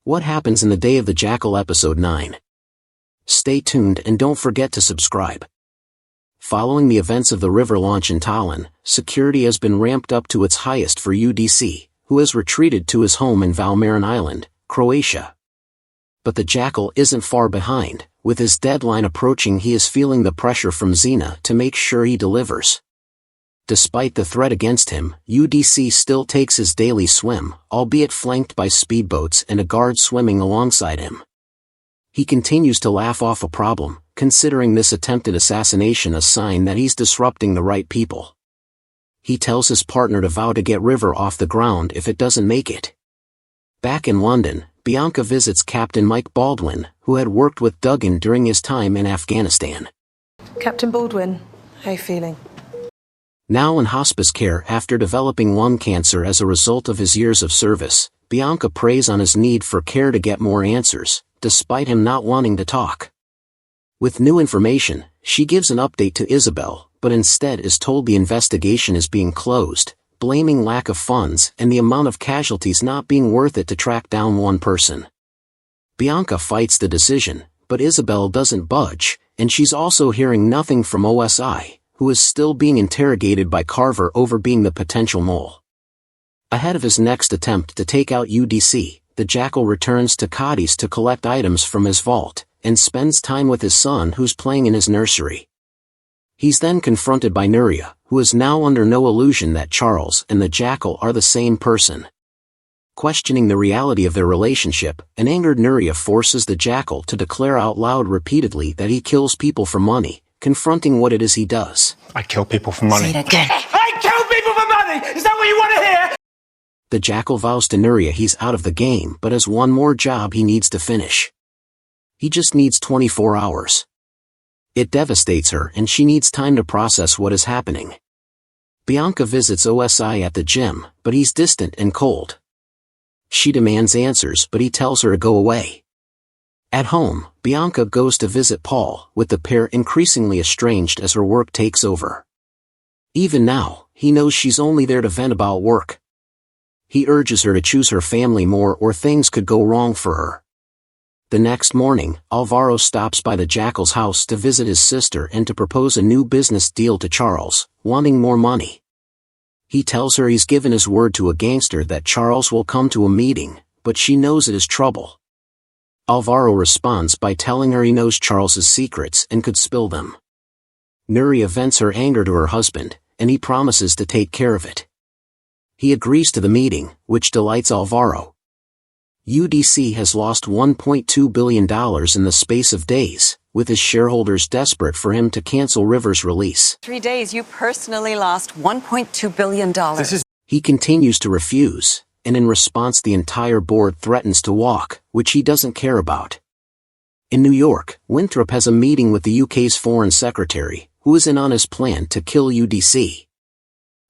What happens in the day of the Jackal episode 9? Stay tuned and don't forget to subscribe. Following the events of the river launch in Tallinn, security has been ramped up to its highest for UDC, who has retreated to his home in Valmarin Island, Croatia. But the Jackal isn't far behind. With his deadline approaching, he is feeling the pressure from Xena to make sure he delivers. Despite the threat against him, UDC still takes his daily swim, albeit flanked by speedboats and a guard swimming alongside him. He continues to laugh off a problem, considering this attempted assassination a sign that he's disrupting the right people. He tells his partner to vow to get River off the ground if it doesn't make it. Back in London, Bianca visits Captain Mike Baldwin, who had worked with Duggan during his time in Afghanistan. Captain Baldwin, how are you feeling? Now in hospice care after developing lung cancer as a result of his years of service, Bianca preys on his need for care to get more answers, despite him not wanting to talk. With new information, she gives an update to Isabel, but instead is told the investigation is being closed, blaming lack of funds and the amount of casualties not being worth it to track down one person. Bianca fights the decision, but Isabel doesn't budge, and she's also hearing nothing from OSI, who is still being interrogated by Carver over being the potential mole. Ahead of his next attempt to take out UDC, the Jackal returns to Cadiz to collect items from his vault, and spends time with his son who's playing in his nursery. He's then confronted by Nuria, who is now under no illusion that Charles and the Jackal are the same person. Questioning the reality of their relationship, an angered Nuria forces the Jackal to declare out loud repeatedly that he kills people for money, confronting what it is he does. I kill people for money. Say it again. I kill people for money! Is that what you want to hear? The Jackal vows to Nuria he's out of the game but has one more job he needs to finish. He just needs 24 hours. It devastates her and she needs time to process what is happening. Bianca visits OSI at the gym, but he's distant and cold. She demands answers but he tells her to go away. At home, Bianca goes to visit Paul, with the pair increasingly estranged as her work takes over. Even now, he knows she's only there to vent about work. He urges her to choose her family more or things could go wrong for her. The next morning, Alvaro stops by the Jackal's house to visit his sister and to propose a new business deal to Charles, wanting more money. He tells her he's given his word to a gangster that Charles will come to a meeting, but she knows it is trouble. Alvaro responds by telling her he knows Charles's secrets and could spill them. Nuria vents her anger to her husband, and he promises to take care of it. He agrees to the meeting, which delights Alvaro. UDC has lost $1.2 billion in the space of days, with his shareholders desperate for him to cancel River's release. 3 days, you personally lost $1.2 billion. He continues to refuse, and in response the entire board threatens to walk, which he doesn't care about. In New York, Winthrop has a meeting with the UK's Foreign Secretary, who is in on his plan to kill UDC.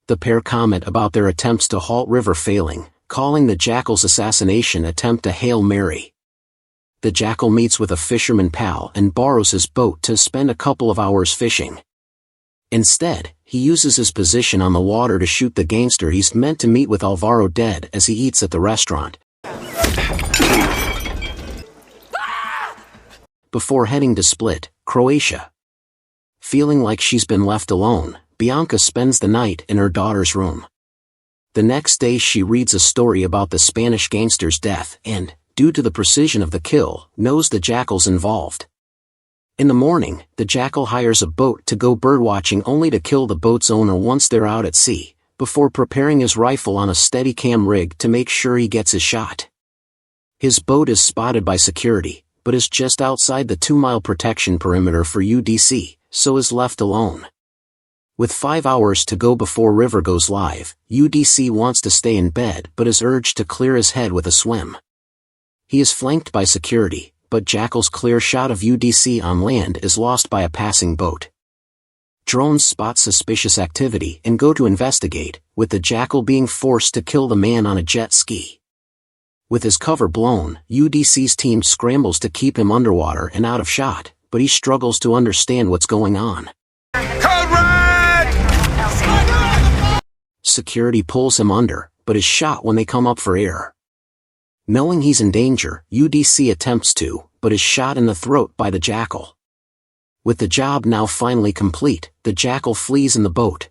The pair comment about their attempts to halt River failing, calling the Jackal's assassination attempt a Hail Mary. The Jackal meets with a fisherman pal and borrows his boat to spend a couple of hours fishing. Instead, he uses his position on the water to shoot the gangster he's meant to meet with Alvaro dead as he eats at the restaurant. Before heading to Split, Croatia. Feeling like she's been left alone, Bianca spends the night in her daughter's room. The next day she reads a story about the Spanish gangster's death and, due to the precision of the kill, knows the Jackal's involved. In the morning, the Jackal hires a boat to go birdwatching only to kill the boat's owner once they're out at sea, before preparing his rifle on a Steadicam rig to make sure he gets his shot. His boat is spotted by security, but is just outside the 2-mile protection perimeter for UDC, so is left alone. With 5 hours to go before River goes live, UDC wants to stay in bed but is urged to clear his head with a swim. He is flanked by security, but Jackal's clear shot of UDC on land is lost by a passing boat. Drones spot suspicious activity and go to investigate, with the Jackal being forced to kill the man on a jet ski. With his cover blown, UDC's team scrambles to keep him underwater and out of shot, but he struggles to understand what's going on. Security pulls him under, but is shot when they come up for air. Knowing he's in danger, UDC attempts to, but is shot in the throat by the Jackal. With the job now finally complete, the Jackal flees in the boat,